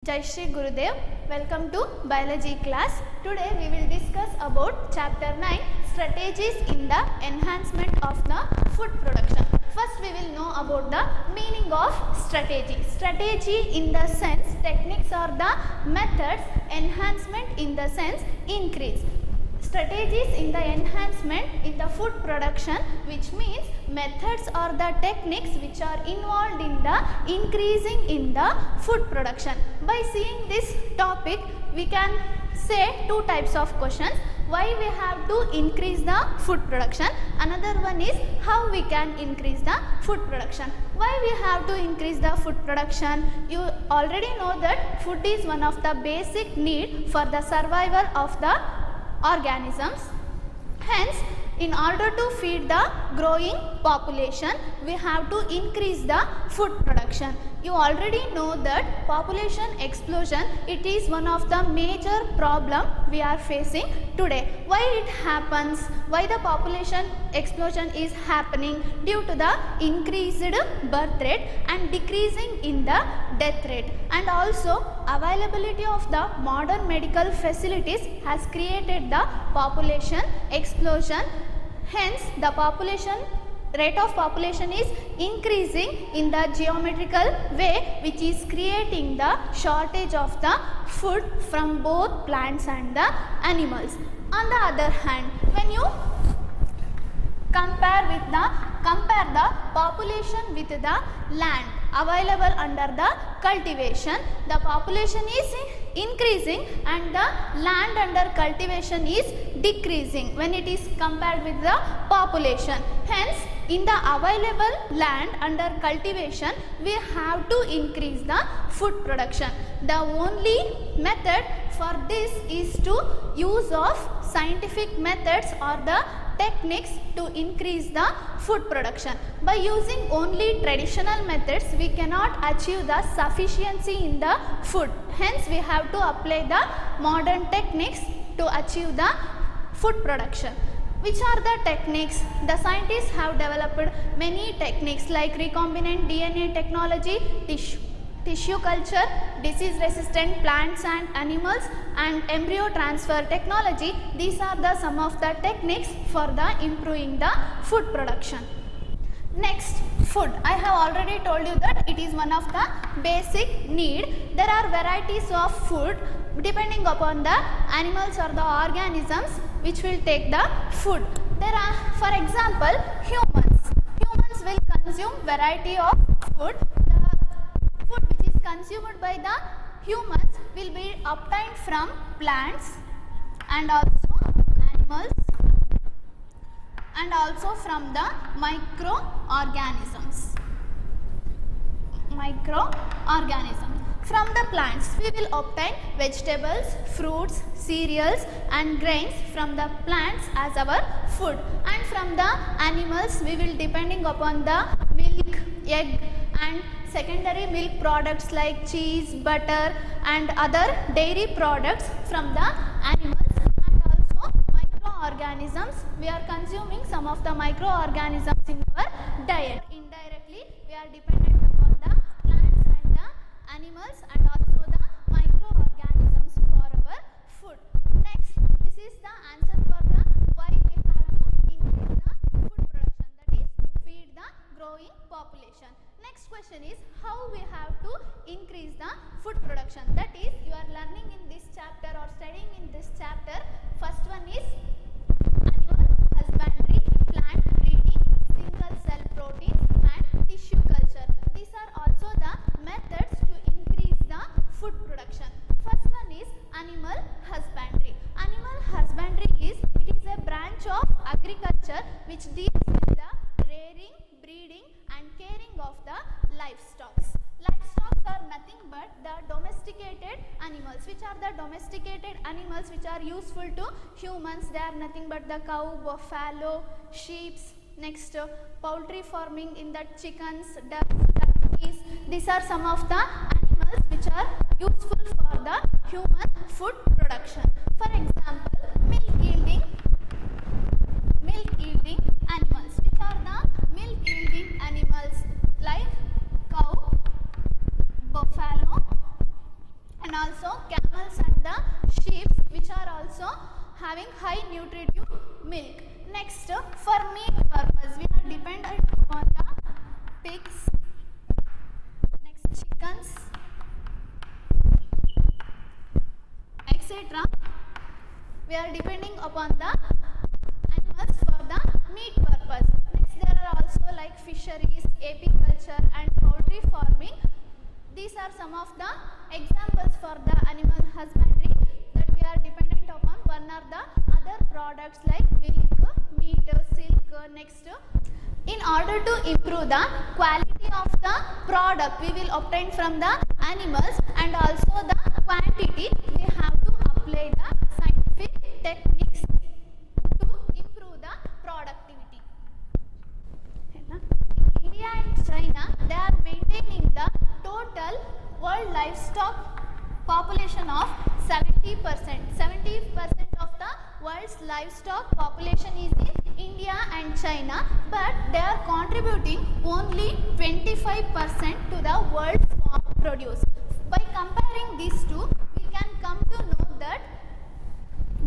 Jai Shri Gurudev, welcome to biology class. Today we will discuss about chapter 9, strategies in the enhancement of the food production. First we will know about the meaning of strategy. Strategy in the sense techniques or the methods, enhancement in the sense increase. Strategies in the enhancement in the food production, which means methods or the techniques which are involved in the increasing in the food production. By seeing this topic, we can say two types of questions. Why we have to increase the food production? Another one is how we can increase the food production. Why we have to increase the food production? You already know that food is one of the basic need for the survival of the organisms. Hence, in order to feed the growing population, we have to increase the food production. You already know that population explosion, it is one of the major problem we are facing today. Why it happens? Why the population explosion is happening? Due to the increased birth rate and decreasing in the death rate, and also availability of the modern medical facilities has created the population explosion. Hence, the rate of population is increasing in the geometrical way, which is creating the shortage of the food from both plants and the animals. On the other hand, when you compare the population with the land available under the cultivation, the population is increasing and the land under cultivation is decreasing when it is compared with the population. Hence, in the available land under cultivation, we have to increase the food production. The only method for this is to use of scientific methods or the techniques to increase the food production. By using only traditional methods, we cannot achieve the sufficiency in the food. Hence, we have to apply the modern techniques to achieve the food production. Which are the techniques? The scientists have developed many techniques like recombinant DNA technology, tissue culture, disease resistant plants and animals, and embryo transfer technology. These are the some of the techniques for the improving the food production. Next, food. I have already told you that it is one of the basic need. There are varieties of food depending upon the animals or the organisms which will take the food. There are, for example, humans. Humans will consume variety of food. The food which is consumed by the humans will be obtained from plants and also animals and also from the microorganisms. From the plants, we will obtain vegetables, fruits, cereals and grains from the plants as our food. And from the animals, we will depending upon the milk, egg and secondary milk products like cheese, butter and other dairy products from the animals. And also microorganisms, we are consuming some of the microorganisms in our diet. Indirectly, we are dependent upon the plants and the animals and also the microorganisms for our food. Next, this is the answer for the why we have to increase the food production, that is to feed the growing population. Next question is how we have to increase the food production, that is you are learning in this chapter or studying in this chapter. First one is animal husbandry, plant breeding, single cell proteins and tissue culture. These are also the methods to increase the food production. First one is animal husbandry. Animal husbandry is a branch of agriculture which deals with the rearing, breeding and caring of the livestock. Livestock are nothing but the domesticated animals. Which are the domesticated animals which are useful to humans? They are nothing but the cow, buffalo, sheep. Next, poultry farming in the chickens, ducks, turkeys. These are some of the animals which are useful for the human food production. For example, milk yielding animals. Which are the milk yielding animals? Like cow, buffalo high nutritive milk. Next, for meat purpose, we are dependent upon the pigs, next chickens, etc. We are depending upon the animals for the meat purpose. Next, there are also like fisheries, apiculture and poultry farming. These are some of the examples for the animal husbandry that we are dependent upon. One are the other products like milk, meat, silk. Next, in order to improve the quality of the product we will obtain from the animals and also the quantity, we have to apply the scientific techniques to improve the productivity. In India and China, they are maintaining the total world livestock population of 70%. 70% of the world's livestock population is in India and China, but they are contributing only 25% to the world's farm produce. By comparing these two, we can come to know that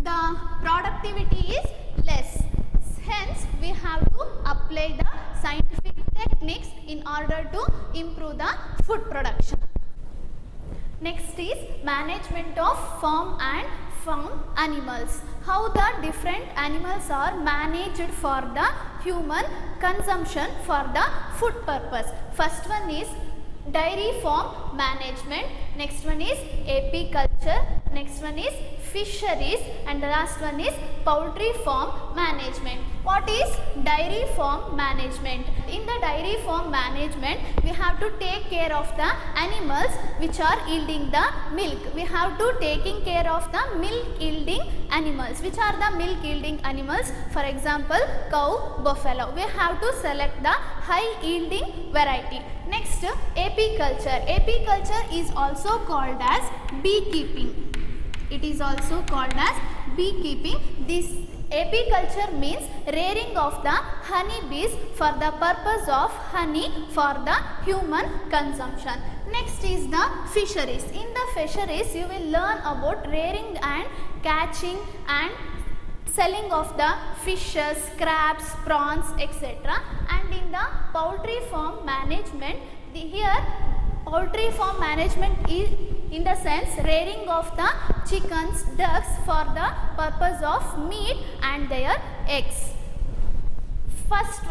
the productivity is less. Hence, we have to apply the scientific techniques in order to improve the food production. Next is management of farm and farm animals. How the different animals are managed for the human consumption for the food purpose. First one is dairy farm management, next one is apiculture, next one is fisheries, and the last one is poultry farm management. What is dairy farm management? In the dairy farm management, we have to take care of the animals which are yielding the milk. We have to taking care of the milk yielding animals. Which are the milk yielding animals? For example, cow, buffalo. We have to select the high yielding variety. Next, apiculture. Apiculture is also called as beekeeping. It is also called as beekeeping. This apiculture means rearing of the honey bees for the purpose of honey for the human consumption. Next is the fisheries. In the fisheries, you will learn about rearing and catching and selling of the fishes, crabs, prawns, etc. And in the poultry farm management, here poultry farm management is in the sense rearing of the chickens, ducks for the purpose of meat and their eggs.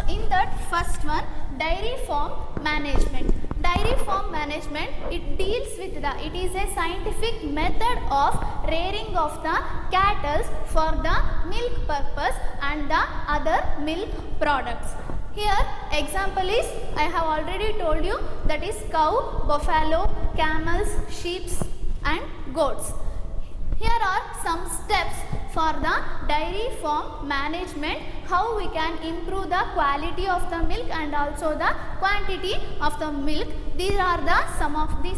In that first one, dairy farm management. Dairy farm management, it deals with it is a scientific method of rearing of the cattle for the milk purpose and the other milk products. Here example is, I have already told you, that is cow, buffalo, camels, sheep and goats. Here are some steps for the dairy farm management, how we can improve the quality of the milk and also the quantity of the milk. These are the some of the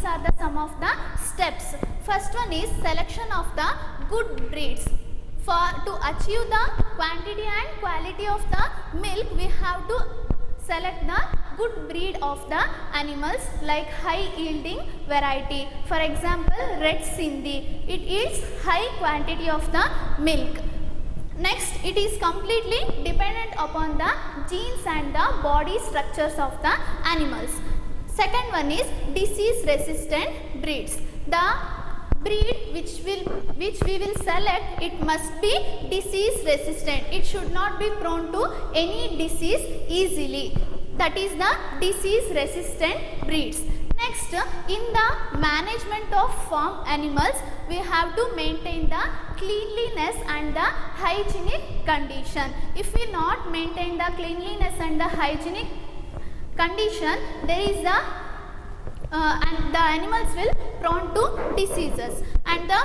steps. First one is selection of the good breeds. To achieve the quantity and quality of the milk, we have to select the good breed of the animals like high yielding variety. For example, Red Sindhi. It yields high quantity of the milk. Next, it is completely dependent upon the genes and the body structures of the animals. Second one is disease resistant breeds. The breed which we will select, it must be disease resistant. It should not be prone to any disease easily. That is the disease resistant breeds. Next, in the management of farm animals, we have to maintain the cleanliness and the hygienic condition. If we not maintain the cleanliness and the hygienic condition, there is the and the animals will prone to diseases. And the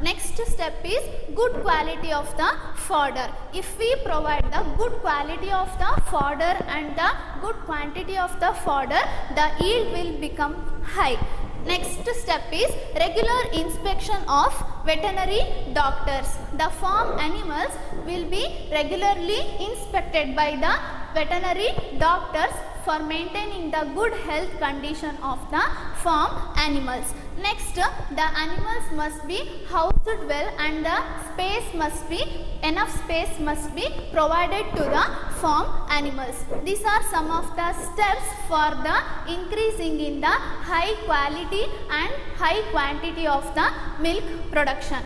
next step is good quality of the fodder. If we provide the good quality of the fodder and the good quantity of the fodder, the yield will become high. Next step is regular inspection of veterinary doctors. The farm animals will be regularly inspected by the veterinary doctors for maintaining the good health condition of the farm animals. Next, the animals must be housed well and the enough space must be provided to the farm animals. These are some of the steps for the increasing in the high quality and high quantity of the milk production.